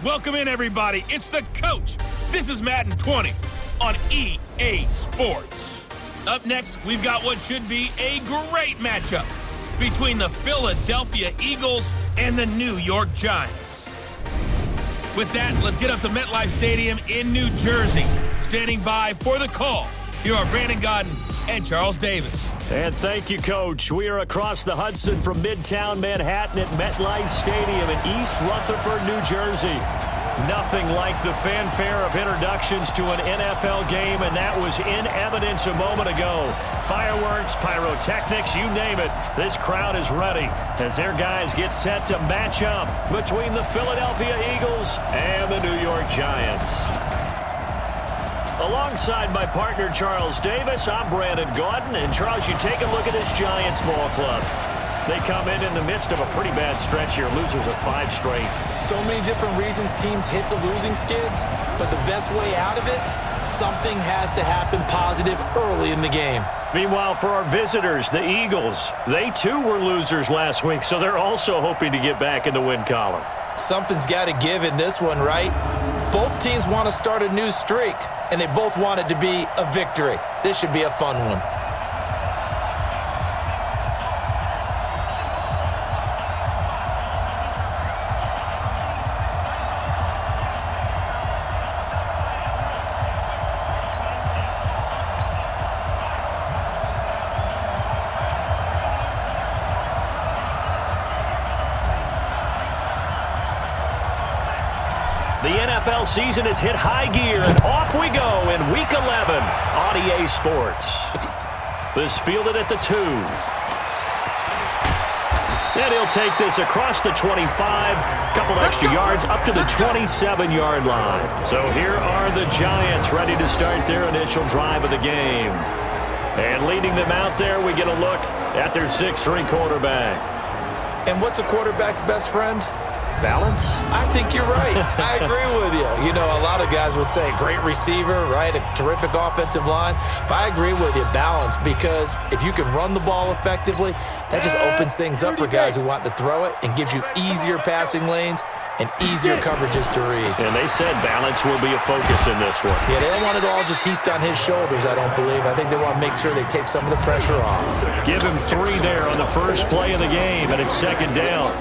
Welcome in, everybody. It's the coach. This is Madden 20 on EA Sports. Up next, we've got what should be a great matchup between the Philadelphia Eagles and the New York Giants. With that, let's get up to MetLife Stadium in New Jersey. Standing by for the call, here are Brandon Godden and Charles Davis. And thank you, Coach. We are across the Hudson from Midtown Manhattan at MetLife Stadium in East Rutherford, New Jersey. Nothing like the fanfare of introductions to an NFL game, and that was in evidence a moment ago. Fireworks, pyrotechnics, you name it. This crowd is ready as their guys get set to match up between the Philadelphia Eagles and the New York Giants. Alongside my partner, Charles Davis, I'm Brandon Godden. And, Charles, you take a look at this Giants ball club. They come in the midst of a pretty bad stretch here. Losers of 5 straight. So many different reasons teams hit the losing skids, but the best way out of it, something has to happen positive early in the game. Meanwhile, for our visitors, the Eagles, they too were losers last week, so they're also hoping to get back in the win column. Something's got to give in this one, right? Both teams want to start a new streak, and they both want it to be a victory. This should be a fun one. The NFL season has hit high gear, and off we go in Week 11 on EA Sports. This fielded at the 2. And he'll take this across the 25, couple extra yards up to the 27-yard line. So here are the Giants ready to start their initial drive of the game. And leading them out there, we get a look at their 6'3" quarterback. And what's a quarterback's best friend? Balance? I think you're right. I agree with you. You know, a lot of guys would say great receiver, right? A terrific offensive line. But I agree with you, balance, because if you can run the ball effectively, that just opens things up for guys who want to throw it and gives you easier passing lanes and easier coverages to read. And they said balance will be a focus in this one. Yeah, they don't want it all just heaped on his shoulders, I don't believe. I think they want to make sure they take some of the pressure off. Give him 3 there on the first play of the game, and it's 2nd down.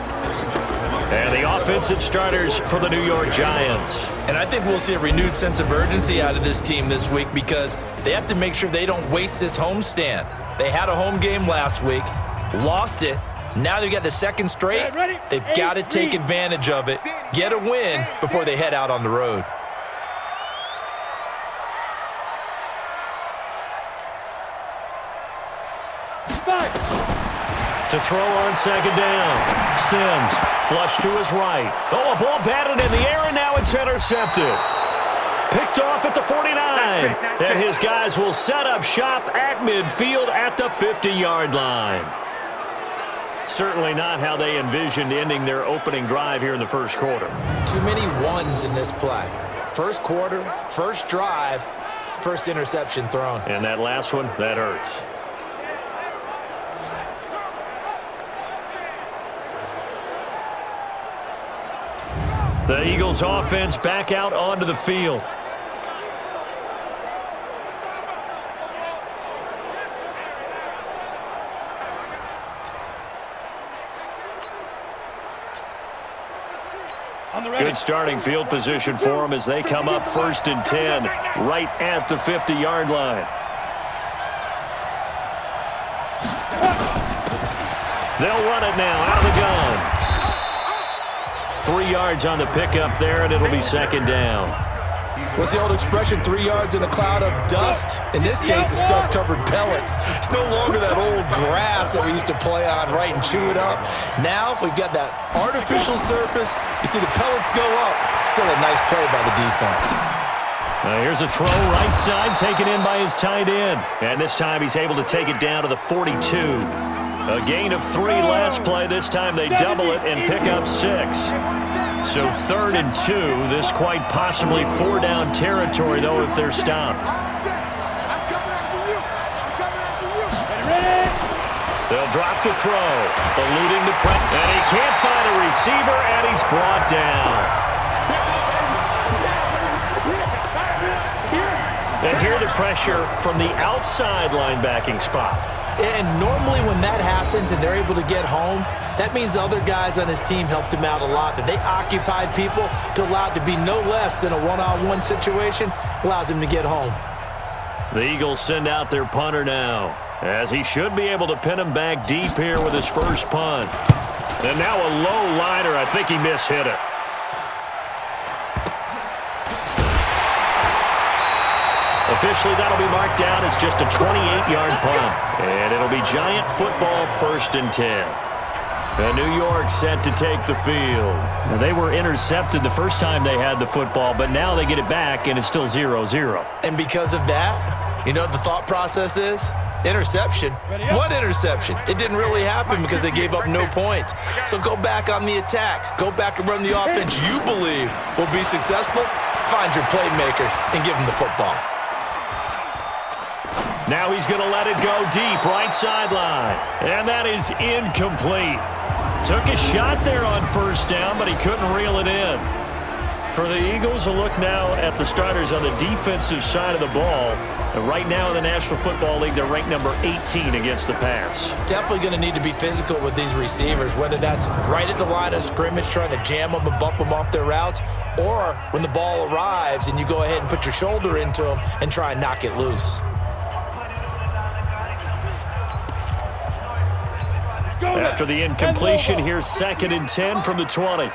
And the offensive starters for the New York Giants. And I think we'll see a renewed sense of urgency out of this team this week because they have to make sure they don't waste this homestand. They had a home game last week, lost it. Now they've got the 2nd straight. They've got to take advantage of it, get a win before they head out on the road. To throw on 2nd down. Sims, flush to his right. Oh, a ball batted in the air, and now it's intercepted. Picked off at the 49. And his guys will set up shop at midfield at the 50-yard line. Certainly not how they envisioned ending their opening drive here in the first quarter. Too many ones in this play. First quarter, first drive, first interception thrown. And that last one, that hurts. The Eagles offense back out onto the field. Good starting field position for them as they come up 1st and 10 right at the 50-yard line. They'll run it now out of the gun. 3 yards on the pickup there, and it'll be 2nd down. What's the old expression, 3 yards in a cloud of dust? In this case, it's dust-covered pellets. It's no longer that old grass that we used to play on, right, and chew it up. Now we've got that artificial surface. You see the pellets go up. Still a nice play by the defense. Here's a throw right side, taken in by his tight end. And this time he's able to take it down to the 42. A gain of 3 last play. This time they double it and pick up 6. So 3rd and 2. This quite possibly 4-down territory, though, if they're stopped. They'll drop to throw. Eluding the press. And he can't find a receiver, and he's brought down. And here the pressure from the outside linebacking spot. And normally when that happens and they're able to get home, that means the other guys on his team helped him out a lot. That they occupied people to allow it to be no less than a one-on-one situation, allows him to get home. The Eagles send out their punter now, as he should be able to pin him back deep here with his first punt. And now a low liner. I think he mishit it. Officially, that'll be marked down as just a 28-yard punt. And it'll be Giant football, 1st and 10. And New York set to take the field. Now, they were intercepted the first time they had the football, but now they get it back, and it's still 0-0. And because of that, you know what the thought process is? Interception. What interception? It didn't really happen because they gave up no points. So go back on the attack. Go back and run the offense you believe will be successful. Find your playmakers and give them the football. Now he's going to let it go deep, right sideline. And that is incomplete. Took a shot there on 1st down, but he couldn't reel it in. For the Eagles, a look now at the starters on the defensive side of the ball. And right now in the National Football League, they're ranked number 18 against the pass. Definitely going to need to be physical with these receivers, whether that's right at the line of scrimmage trying to jam them and bump them off their routes, or when the ball arrives and you go ahead and put your shoulder into them and try and knock it loose. After the incompletion, here's 2nd and 10 from the 20.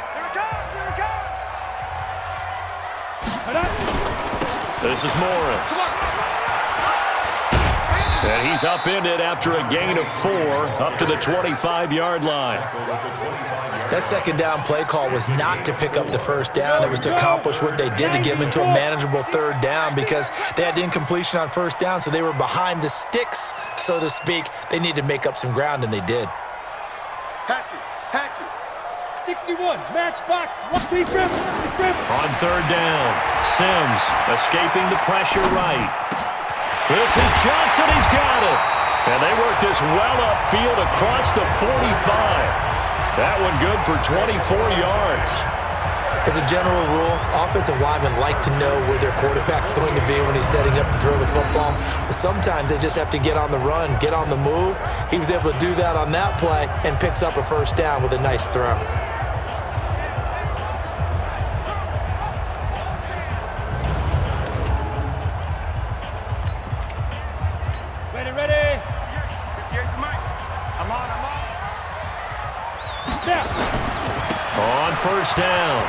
This is Morris. And he's upended after a gain of 4 up to the 25-yard line. That 2nd down play call was not to pick up the 1st down. It was to accomplish what they did to get them into a manageable 3rd down because they had incompletion on 1st down, so they were behind the sticks, so to speak. They needed to make up some ground, and they did. Patchy. 61, matchbox, big grip. On 3rd down, Sims escaping the pressure right. This is Johnson, he's got it. And they work this well upfield across the 45. That one good for 24 yards. As a general rule, offensive linemen like to know where their quarterback's going to be when he's setting up to throw the football. But sometimes they just have to get on the run, get on the move. He was able to do that on that play and picks up a 1st down with a nice throw. Ready. I'm on. On 1st down,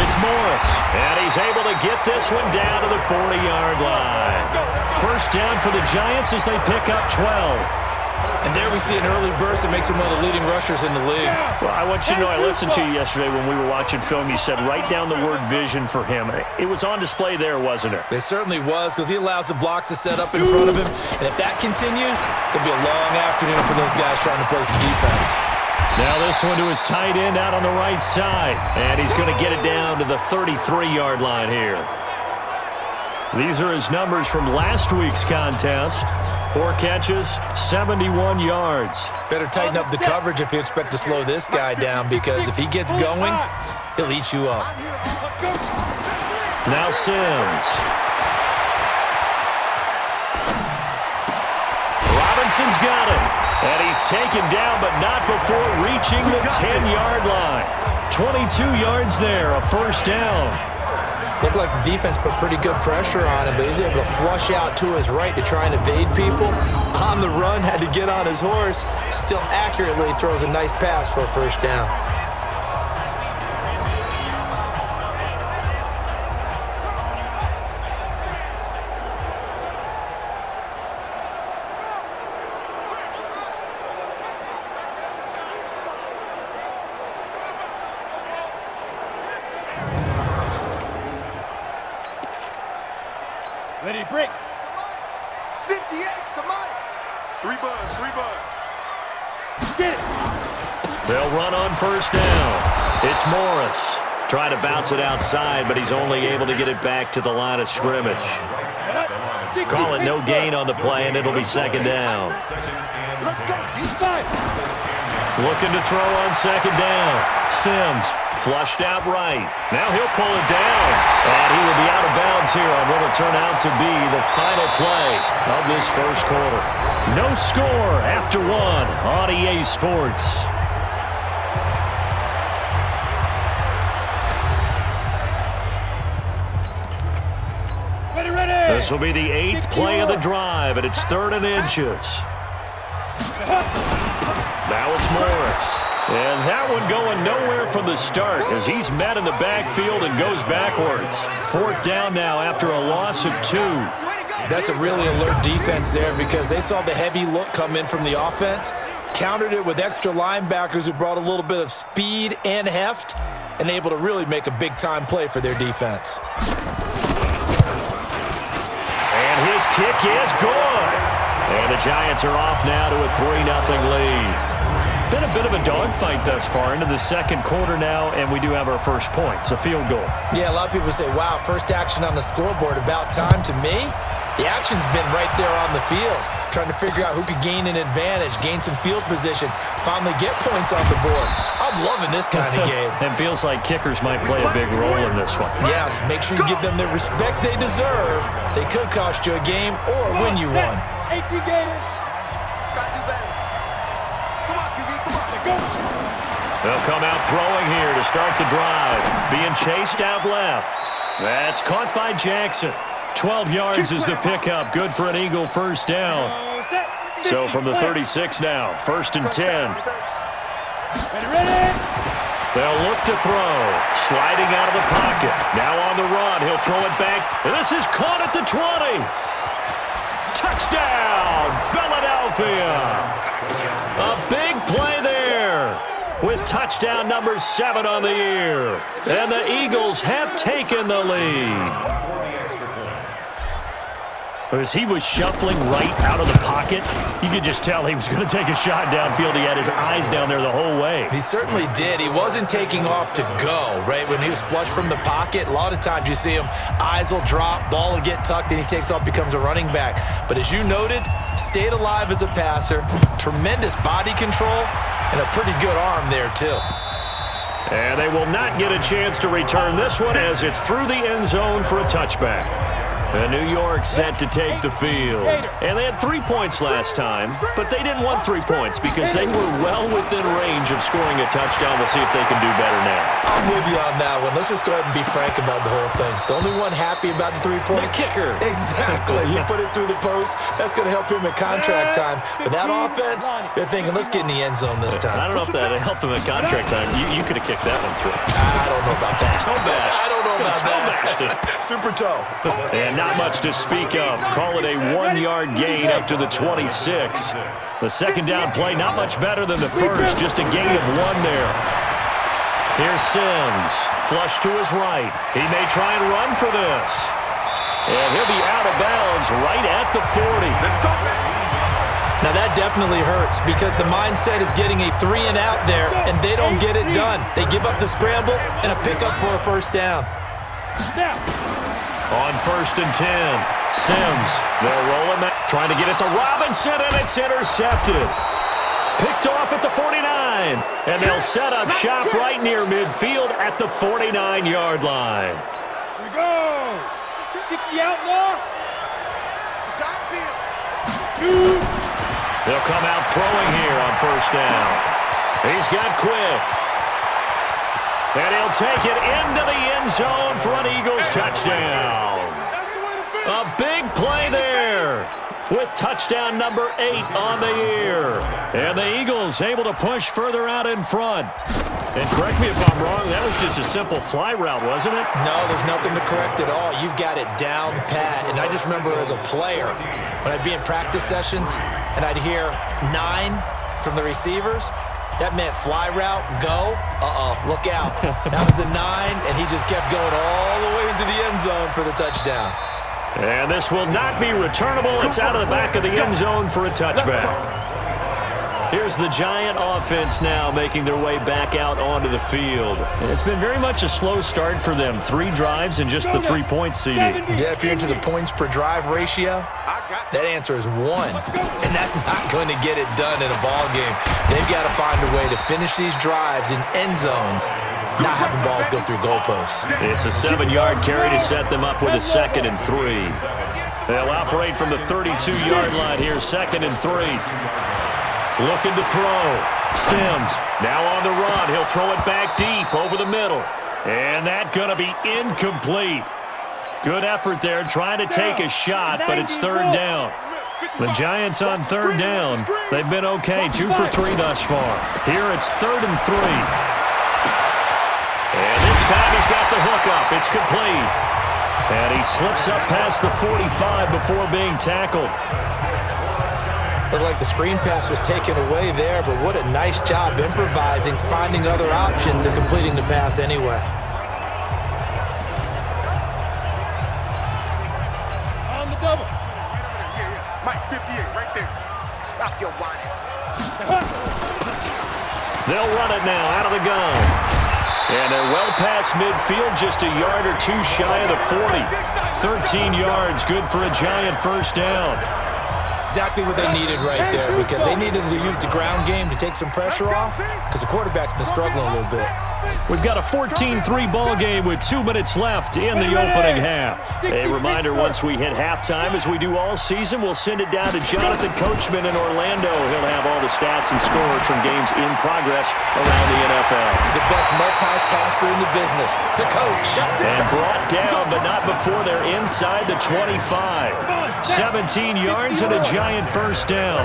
it's Morris, and he's able to get this one down to the 40-yard line. 1st down for the Giants as they pick up 12. And there we see an early burst that makes him one of the leading rushers in the league. Well, I want you to know, I listened to you yesterday when we were watching film. You said write down the word vision for him. It was on display there, wasn't it? It certainly was, because he allows the blocks to set up in front of him. And if that continues, it'll be a long afternoon for those guys trying to play some defense. Now this one to his tight end out on the right side. And he's going to get it down to the 33-yard line here. These are his numbers from last week's contest. 4 catches, 71 yards. Better tighten up the coverage if you expect to slow this guy down, because if he gets going, he'll eat you up. Now Sims. Robinson's got him. And he's taken down, but not before reaching the 10-yard line. 22 yards there, a 1st down. Looked like the defense put pretty good pressure on him, but he's able to flush out to his right to try and evade people. On the run, had to get on his horse. Still accurately throws a nice pass for a 1st down. Ready, break. 58, come on. 3 buds. Get it. They'll run on 1st down. It's Morris. Trying to bounce it outside, but he's only able to get it back to the line of scrimmage. Call it no gain on the play, and it'll be 2nd down. Let's go. Deep side. Looking to throw on second down. Sims flushed out right. Now he'll pull it down. And he will be out of bounds here on what will turn out to be the final play of this first quarter. No score after one on EA Sports. This will be the 8th play of the drive, and it's 3rd and inches. Now it's Morris. And that one going nowhere from the start as he's met in the backfield and goes backwards. 4th down now after a loss of 2. That's a really alert defense there because they saw the heavy look come in from the offense, countered it with extra linebackers who brought a little bit of speed and heft, and able to really make a big-time play for their defense. And his kick is good. And the Giants are off now to a 3-0 lead. Been a bit of a dogfight thus far into the second quarter now, and we do have our first points, a field goal. Yeah, a lot of people say, wow, first action on the scoreboard, about time. To me, the action's been right there on the field, trying to figure out who could gain an advantage, gain some field position, finally get points on the board. I'm loving this kind of game. It feels like kickers might play a big role in this one. Yes, make sure you give them the respect they deserve. They could cost you a game or win you one. They'll come out throwing here to start the drive. Being chased out left. That's caught by Jackson. 12 yards is the pickup. Good for an Eagle first down. So from the 36 now, 1st and 10. They'll look to throw. Sliding out of the pocket. Now on the run. He'll throw it back. This is caught at the 20. Touchdown, Philadelphia. A big play there with touchdown number 7 on the year. And the Eagles have taken the lead. As he was shuffling right out of the pocket, you could just tell he was going to take a shot downfield. He had his eyes down there the whole way. He certainly did. He wasn't taking off to go, right? When he was flush from the pocket, a lot of times you see him, eyes will drop, ball will get tucked, and he takes off, becomes a running back. But as you noted, stayed alive as a passer, tremendous body control, and a pretty good arm there, too. And they will not get a chance to return this one as it's through the end zone for a touchback. And New York set to take the field. And they had 3 points last time, but they didn't want 3 points because they were well within range of scoring a touchdown. We'll see if they can do better now. I'm with you on that one. Let's just go ahead and be frank about the whole thing. The only one happy about the 3-point? The kicker. Exactly. You put it through the post. That's going to help him at contract time. But that offense, they're thinking, let's get in the end zone this time. I don't know if that helped him at contract time. You could have kicked that one through. I don't know about that. Toe bash. I don't know about toe bashed it. Super toe. And not much to speak of. Call it a 1-yard gain up to the 26. The second down play, not much better than the first. Just a gain of 1 there. Here's Sims. Flush to his right. He may try and run for this. And he'll be out of bounds right at the 40. Now that definitely hurts because the mindset is getting a 3-and-out there, and they don't get it done. They give up the scramble and a pickup for a first down. On 1st and 10, Sims. They'll roll him out, trying to get it to Robinson, and it's intercepted. Picked off at the 49, and they'll set up shop right near midfield at the 49-yard line. Here we go. 60 outlaw. They'll come out throwing here on 1st down. He's got Quick. And he'll take it into the end zone for an Eagles touchdown. A big play there with touchdown number 8 on the year. And the Eagles able to push further out in front. And correct me if I'm wrong, that was just a simple fly route, wasn't it? No, there's nothing to correct at all. You've got it down pat. And I just remember as a player, when I'd be in practice sessions and I'd hear 9 from the receivers, that meant fly route, go, look out. That was the 9, and he just kept going all the way into the end zone for the touchdown. And this will not be returnable. It's out of the back of the end zone for a touchback. Here's the Giant offense now making their way back out onto the field. And it's been very much a slow start for them. 3 drives and just the 3-point seeding. Yeah, if you're into the points per drive ratio, That answer is 1. And that's not going to get it done in a ball game. They've got to find a way to finish these drives in end zones, not having balls go through goalposts. It's a 7-yard carry to set them up with a 2nd and 3. They'll operate from the 32-yard line here, 2nd and 3. Looking to throw. Sims now on the run. He'll throw it back deep over the middle. And that's going to be incomplete. Good effort there trying to take a shot, but it's 3rd down. The Giants on 3rd down. They've been okay, 2 for 3 thus far. Here it's 3rd and 3. And this time he's got the hook up. It's complete. And he slips up past the 45 before being tackled. Looked like the screen pass was taken away there, but what a nice job improvising, finding other options, and completing the pass anyway. On the double. Mike, 58, right there. Stop your whining. They'll run it now out of the gun. And they're well past midfield, just a yard or 2 shy of the 40. 13 yards, good for a Giant first down. Exactly what they needed right there, because they needed to use the ground game to take some pressure off, because the quarterback's been struggling a little bit. We've got a 14-3 ball game with 2 minutes left in the opening half. A reminder, once we hit halftime, as we do all season, we'll send it down to Jonathan Coachman in Orlando. He'll have all the stats and scores from games in progress around the NFL. The best multitasker in the business, the coach. And brought down, but not before they're inside the 25. 17 yards and a Giant first down.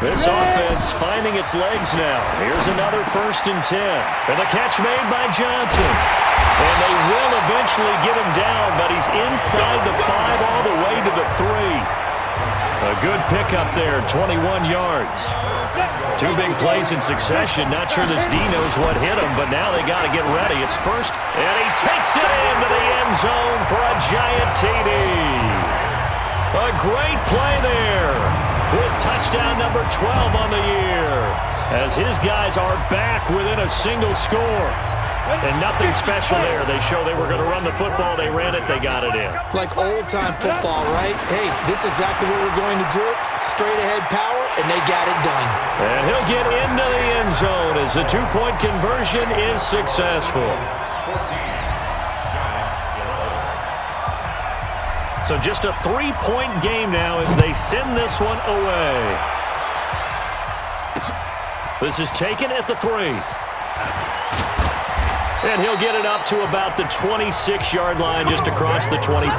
This offense finding its legs now. Here's another 1st and 10. And the catch made by Johnson. And they will eventually get him down, but he's inside the 5 all the way to the 3. A good pickup there, 21 yards. 2 big plays in succession. Not sure this D knows what hit him, but now they got to get ready. It's first, and he takes it into the end zone for a Giant TD. A great play there with touchdown number 12 on the year, as his guys are back within a single score. And nothing special there. They show they were going to run the football. They ran it. They got it in. Like old-time football, right? Hey, this is exactly what we're going to do. Straight-ahead power, and they got it done. And he'll get into the end zone as the 2-point conversion is successful. So just a 3-point game now as they send this one away. This is taken at the 3. And he'll get it up to about the 26-yard line, just across the 25.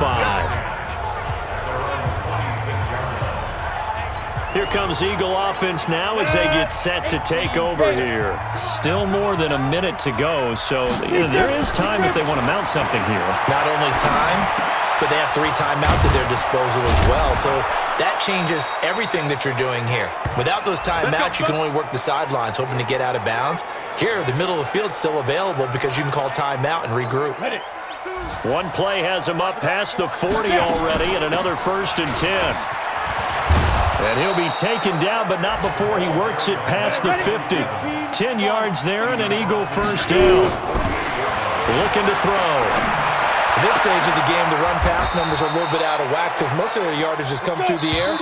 Here comes Eagle offense now as they get set to take over here. Still more than a minute to go, so there is time if they want to mount something here. Not only time, but they have 3 timeouts at their disposal as well. So that changes everything that you're doing here. Without those timeouts, you can only work the sidelines, hoping to get out of bounds. Here, the middle of the field's still available because you can call timeout and regroup. One play has him up past the 40 already, and another 1st and 10. And he'll be taken down, but not before he works it past the 50. 10 yards there and an Eagle first down. Looking to throw. At this stage of the game, the run-pass numbers are a little bit out of whack because most of their yardage has come through the air.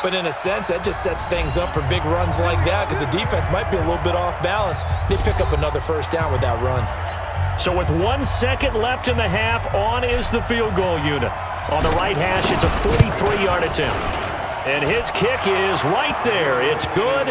But in a sense, that just sets things up for big runs like that because the defense might be a little bit off balance. They pick up another first down with that run. So with 1 second left in the half, on is the field goal unit. On the right hash, it's a 43-yard attempt. And his kick is right there. It's good,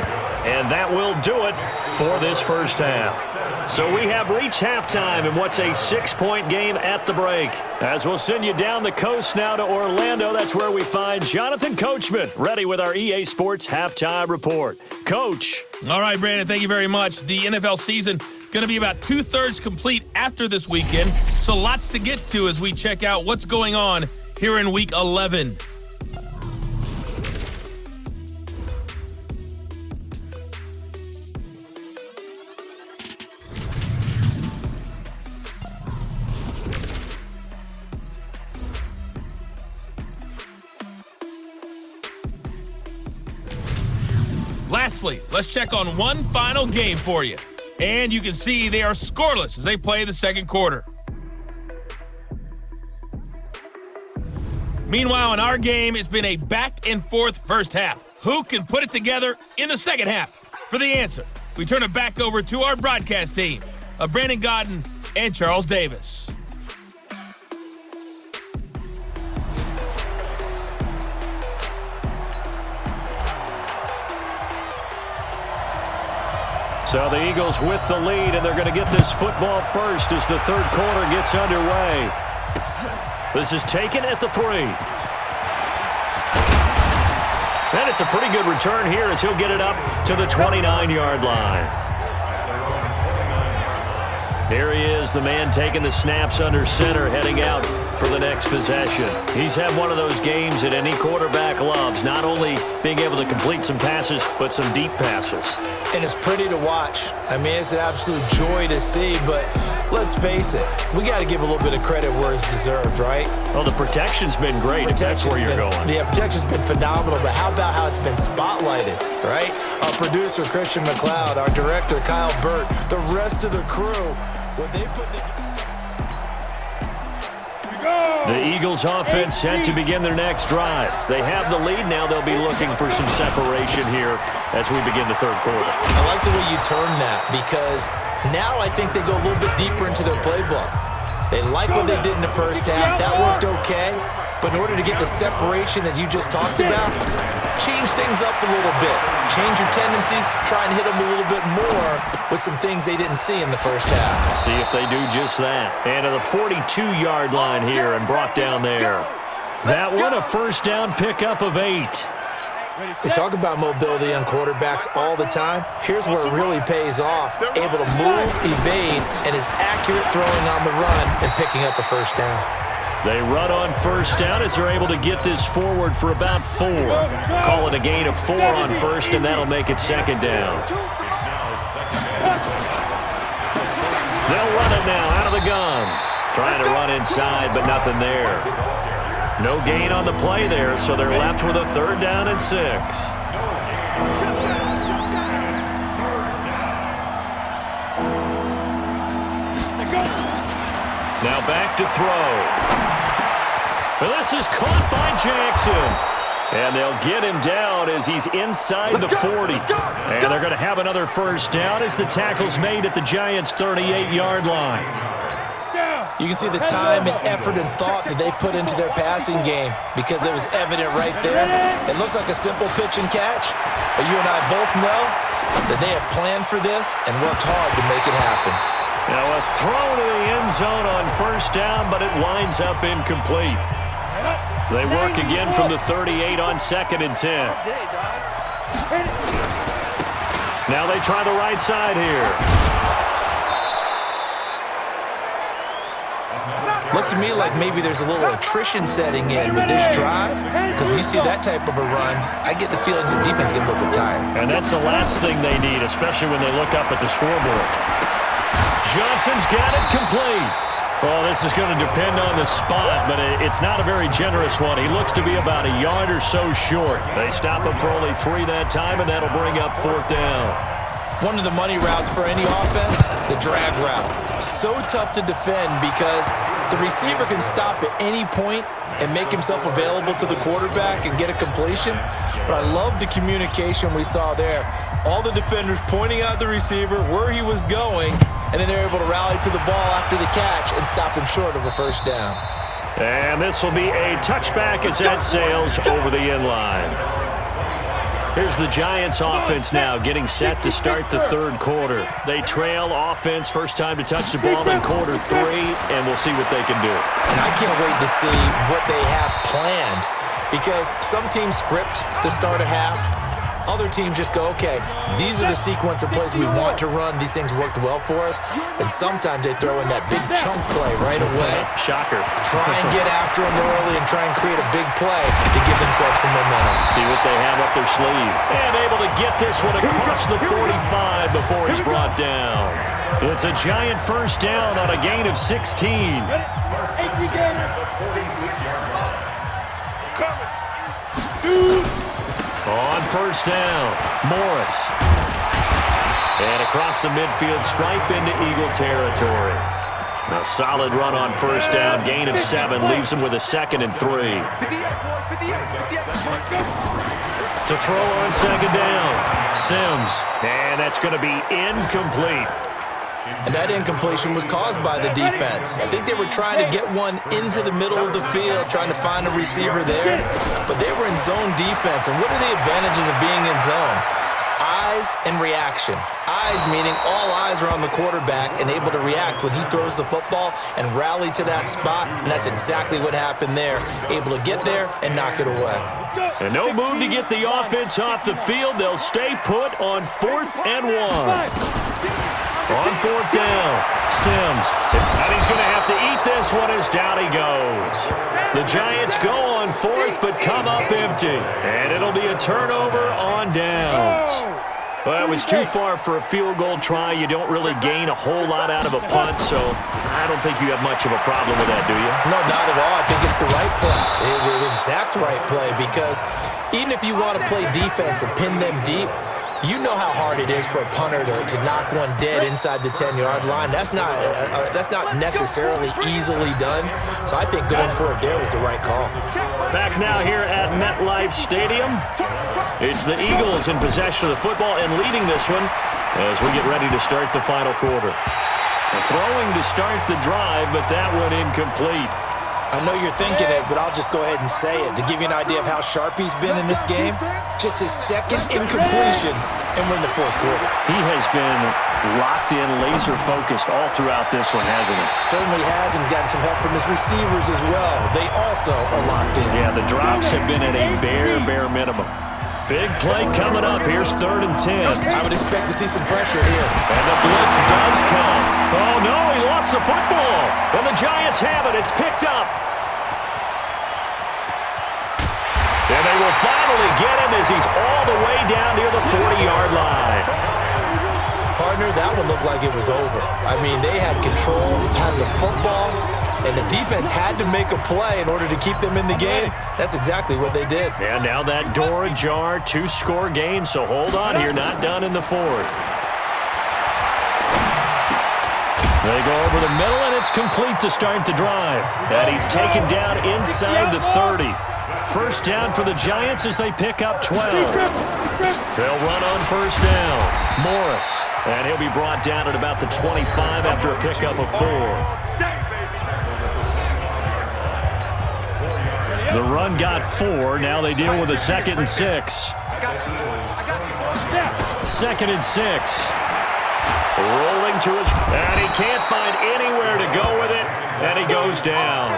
and that will do it for this first half. So we have reached halftime in what's a 6-point game at the break. As we'll send you down the coast now to Orlando, that's where we find Jonathan Coachman, ready with our EA Sports Halftime Report. Coach. All right, Brandon, thank you very much. The NFL season going to be about 2/3 complete after this weekend, so lots to get to as we check out what's going on here in Week 11. Lastly, let's check on one final game for you. And you can see they are scoreless as they play the second quarter. Meanwhile, in our game, it's been a back-and-forth first half. Who can put it together in the second half? For the answer, we turn it back over to our broadcast team of Brandon Godden and Charles Davis. So the Eagles with the lead, and they're going to get this football first as the third quarter gets underway. This is taken at the 3. And it's a pretty good return here as he'll get it up to the 29-yard line. Here he is, the man taking the snaps under center, heading out for the next possession. He's had one of those games that any quarterback loves, not only being able to complete some passes, but some deep passes. And it's pretty to watch. I mean, it's an absolute joy to see, but let's face it, we got to give a little bit of credit where it's deserved, right? Well, the protection's been great, if that's where you're going. The protection's been phenomenal, but how about how it's been spotlighted, right? Our producer, Christian McLeod, our director, Kyle Burt, the rest of the crew, what they put together. The Eagles offense set to begin their next drive. They have the lead now. They'll be looking for some separation here as we begin the third quarter. I like the way you turn that because now I think they go a little bit deeper into their playbook. They like what they did in the first half. That worked okay. But in order to get the separation that you just talked about, change things up a little bit. Change your tendencies. Try and hit them a little bit more with some things they didn't see in the first half. See if they do just that. And to the 42-yard line here and brought down there. That one, a first down pickup of 8. They talk about mobility on quarterbacks all the time. Here's where it really pays off. Able to move, evade, and is accurate throwing on the run and picking up a first down. They run on first down as they're able to get this forward for about 4. Call it a gain of 4 on first, and that'll make it second down. They'll run it now out of the gun. Trying to run inside, but nothing there. No gain on the play there, so they're left with a 3rd down and 6. Now back to throw. Well, this is caught by Jackson. And they'll get him down as he's inside the 40. And they're going to have another first down as the tackle's made at the Giants' 38-yard line. You can see the time and effort and thought that they put into their passing game because it was evident right there. It looks like a simple pitch and catch, but you and I both know that they have planned for this and worked hard to make it happen. Now a throw to the end zone on first down, but it winds up incomplete. They work again from the 38 on 2nd and 10. Now they try the right side here. Looks to me like maybe there's a little attrition setting in with this drive because when you see that type of a run, I get the feeling the defense getting a little bit tired. And that's the last thing they need, especially when they look up at the scoreboard. Johnson's got it complete. Well, this is going to depend on the spot, but it's not a very generous one. He looks to be about a yard or so short. They stop him for only 3 that time, and that'll bring up 4th down. One of the money routes for any offense, the drag route. So tough to defend because the receiver can stop at any point and make himself available to the quarterback and get a completion. But I love the communication we saw there. All the defenders pointing out the receiver, where he was going, and then they're able to rally to the ball after the catch and stop him short of a first down. And this will be a touchback as that sails over the end line. Here's the Giants offense now getting set to start the 3rd quarter. They trail offense, first time to touch the ball in quarter 3, and we'll see what they can do. And I can't wait to see what they have planned because some teams script to start a half. Other teams just go, okay, these are the sequence of plays we want to run. These things worked well for us. And sometimes they throw in that big chunk play right away. Shocker. Try and get after them early and try and create a big play to give themselves some momentum. See what they have up their sleeve. And able to get this one across the 45 before he's brought down. It's a Giant first down on a gain of 16. On first down, Morris. And across the midfield stripe into Eagle territory. A solid run on first down. Gain of 7 leaves him with a 2nd and 3. To throw on second down. Sims. And that's going to be incomplete. And that incompletion was caused by the defense. I think they were trying to get one into the middle of the field, trying to find a receiver there. But they were in zone defense. And what are the advantages of being in zone? Eyes and reaction. Eyes meaning all eyes are on the quarterback and able to react when he throws the football and rally to that spot. And that's exactly what happened there. Able to get there and knock it away. And no move to get the offense off the field. They'll stay put on 4th and 1. On 4th down, Sims. And he's going to have to eat this one as down he goes. The Giants go on 4th but come up empty. And it'll be a turnover on downs. Well, it was too far for a field goal try. You don't really gain a whole lot out of a punt, so I don't think you have much of a problem with that, do you? No, not at all. I think it's the right play, the exact right play, because even if you want to play defense and pin them deep, you know how hard it is for a punter to knock one dead inside the 10-yard line. That's not necessarily easily done. So I think going for it there was the right call. Back now here at MetLife Stadium. It's the Eagles in possession of the football and leading this one as we get ready to start the final quarter. Throwing to start the drive, but that one incomplete. I know you're thinking it, but I'll just go ahead and say it. To give you an idea of how sharp he's been in this game, just his 2nd incompletion, and we're in the 4th quarter. He has been locked in, laser-focused all throughout this one, hasn't he? Certainly has, and he's gotten some help from his receivers as well. They also are locked in. Yeah, the drops have been at a bare minimum. Big play coming up. Here's 3rd and 10. I would expect to see some pressure here. And the blitz does come. Oh, no, he lost the football. And the Giants have it. It's picked up. And they will finally get him as he's all the way down near the 40-yard line. Partner, that one looked like it was over. I mean, they had control, had the football, and the defense had to make a play in order to keep them in the game. That's exactly what they did. And now that door ajar, 2-score game, so hold on here, not done in the 4th. They go over the middle, and it's complete to start the drive. And he's taken down inside the 30. First down for the Giants as they pick up 12. They'll run on first down. Morris, and he'll be brought down at about the 25 after a pickup of 4. The run got 4. Now they deal with a 2nd and 6. 2nd and 6. Rolling to his... And he can't find anywhere to go with it. And he goes down.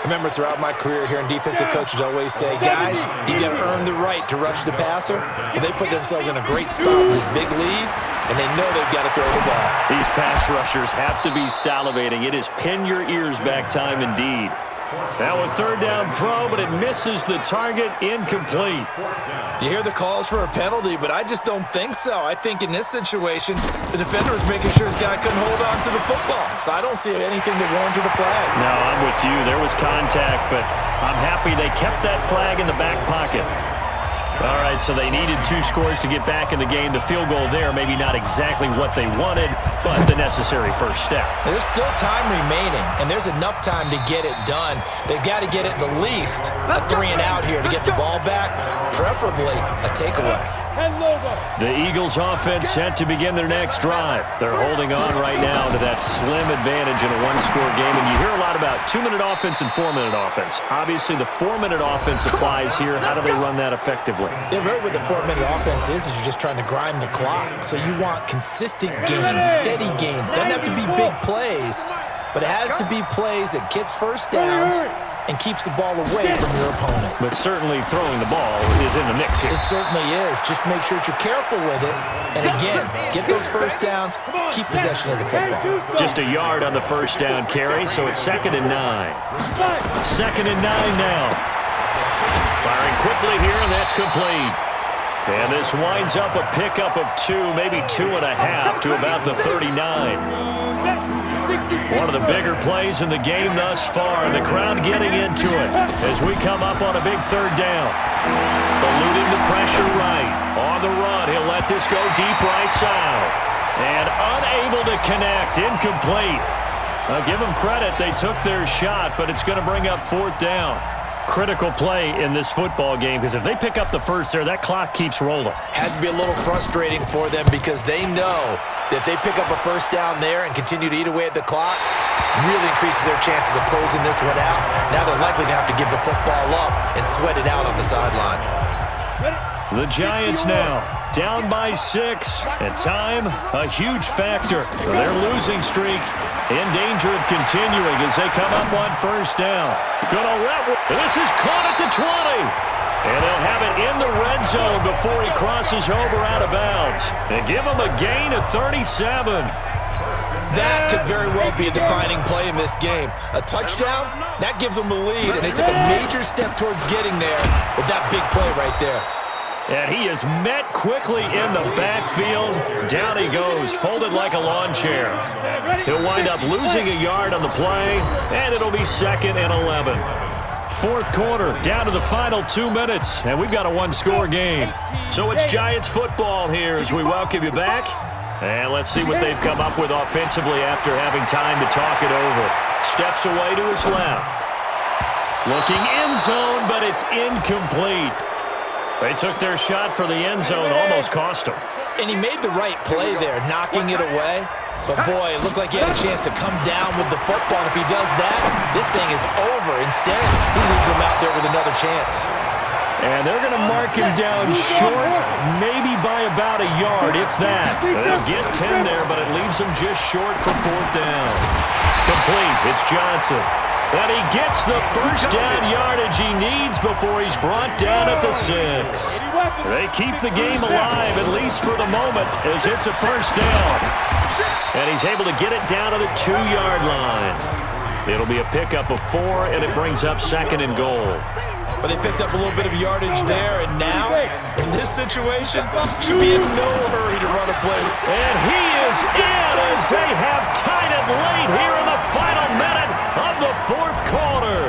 Remember, throughout my career here in defensive coaches always say, guys, you got to earn the right to rush the passer. Well, they put themselves in a great spot with this big lead, and they know they've got to throw the ball. These pass rushers have to be salivating. It is pin your ears back time indeed. Now a 3rd down throw, but it misses the target, incomplete. You hear the calls for a penalty, but I just don't think so. I think in this situation, the defender was making sure his guy couldn't hold on to the football. So I don't see anything that warranted a flag. No, I'm with you. There was contact, but I'm happy they kept that flag in the back pocket. All right, so they needed 2 scores to get back in the game. The field goal there, maybe not exactly what they wanted, but the necessary first step. There's still time remaining, and there's enough time to get it done. They've got to get it the least a 3 and out here to get the ball back, preferably a takeaway. The Eagles offense set to begin their next drive. They're holding on right now to that slim advantage in a 1-score game, and you hear a lot about 2-minute offense and 4-minute offense. Obviously, the 4-minute offense applies here. How do they run that effectively? Yeah, really what the 4-minute offense is you're just trying to grind the clock. So you want consistent gains, steady gains. Doesn't have to be big plays, but it has to be plays that gets first downs and keeps the ball away from your opponent. But certainly throwing the ball is in the mix here. It certainly is. Just make sure that you're careful with it. And again, get those first downs, keep possession of the football. Just a yard on the first down carry, so it's 2nd and 9. 2nd and 9 now. Firing quickly here, and that's complete. And this winds up a pickup of 2, maybe 2.5 to about the 39. One of the bigger plays in the game thus far, and the crowd getting into it as we come up on a big 3rd down. Eluding the pressure right. On the run, he'll let this go deep right side. And unable to connect, incomplete. I'll give them credit. They took their shot, but it's going to bring up 4th down. Critical play in this football game because if they pick up the first there, that clock keeps rolling. Has to be a little frustrating for them because they know that they pick up a first down there and continue to eat away at the clock, really increases their chances of closing this one out. Now they're likely to have to give the football up and sweat it out on the sideline. The Giants now down by 6, and time a huge factor. Their losing streak in danger of continuing as they come up on first down. This is caught at the 20. And they'll have it in the red zone before he crosses over out of bounds. And give him a gain of 37. That could very well be a defining play in this game. A touchdown, that gives them the lead, and they took a major step towards getting there with that big play right there. And he is met quickly in the backfield. Down he goes, folded like a lawn chair. He'll wind up losing a yard on the play, and it'll be 2nd and 11. 4th quarter, down to the final 2 minutes, and we've got a one-score game. So it's Giants football here as we welcome you back. And let's see what they've come up with offensively after having time to talk it over. Steps away to his left. Looking end zone, but it's incomplete. They took their shot for the end zone, almost cost them. And he made the right play there, knocking it away. But, boy, it looked like he had a chance to come down with the football. If he does that, this thing is over. Instead, he leaves him out there with another chance. And they're going to mark him down short, maybe by about a yard, if that. They'll get 10 there, but it leaves him just short for 4th down. Complete. It's Johnson. And he gets the first down yardage he needs before he's brought down at the 6. They keep the game alive, at least for the moment, as it's a first down. And he's able to get it down to the 2-yard line. It'll be a pickup of 4, and it brings up 2nd and goal. But they picked up a little bit of yardage there, and now, in this situation, should be in no hurry to run a play. And he is in as they have tied it late here in the final minute of the 4th quarter.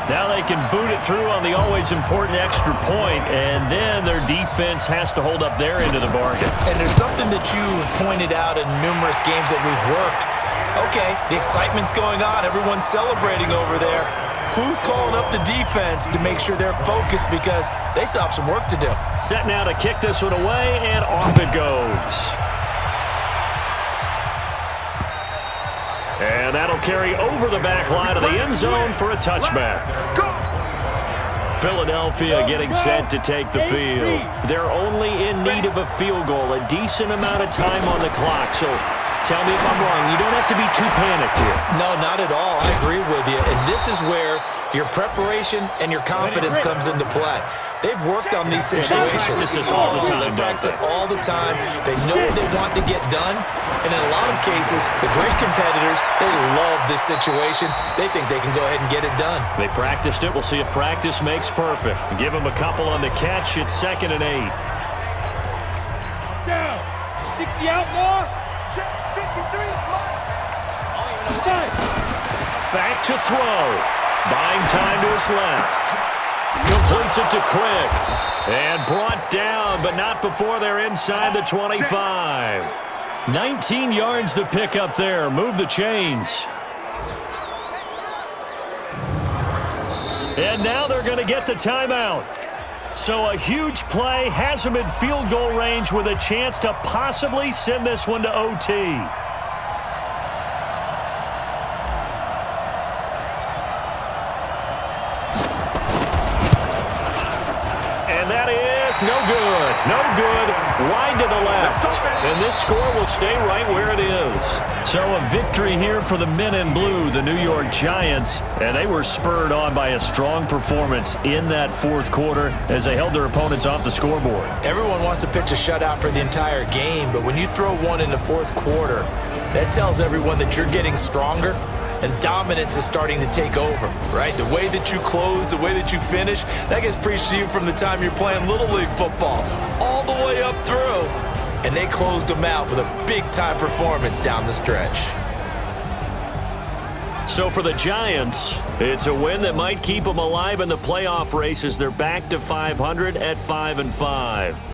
Now they can boot it through on the always important extra point, and then their defense has to hold up their end of the bargain. And there's something that you've pointed out in numerous games that we've worked. Okay, the excitement's going on. Everyone's celebrating over there. Who's calling up the defense to make sure they're focused because they still have some work to do? Set now to kick this one away, and off it goes. And that'll carry over the back line of the end zone for a touchback. Philadelphia getting set to take the field. They're only in need of a field goal, a decent amount of time on the clock. So tell me if I'm wrong. You don't have to be too panicked here. No, not at all. I agree with you. And this is where your preparation and your confidence comes into play. They've worked on these situations. They practice this all the time. They practice it all the time. They know what they want to get done. And in a lot of cases, the great competitors, they love this situation. They think they can go ahead and get it done. They practiced it. We'll see if practice makes perfect. Give them a couple on the catch. It's 2nd and 8. Down. 60 outlaw. Check 53. Back to throw. Buying time to his left. Completes it to Quick. And brought down, but not before they're inside the 25. 19 yards to pick up there. Move the chains. And now they're going to get the timeout. So a huge play has them in field goal range with a chance to possibly send this one to OT. No good. No good. Wide to the left. And this score will stay right where it is. So a victory here for the men in blue, the New York Giants. And they were spurred on by a strong performance in that 4th quarter as they held their opponents off the scoreboard. Everyone wants to pitch a shutout for the entire game, but when you throw one in the 4th quarter, that tells everyone that you're getting stronger. And dominance is starting to take over, right? The way that you close, the way that you finish, that gets preached to you from the time you're playing Little League football all the way up through. And they closed them out with a big-time performance down the stretch. So for the Giants, it's a win that might keep them alive in the playoff race as they're back to 500 at 5-5.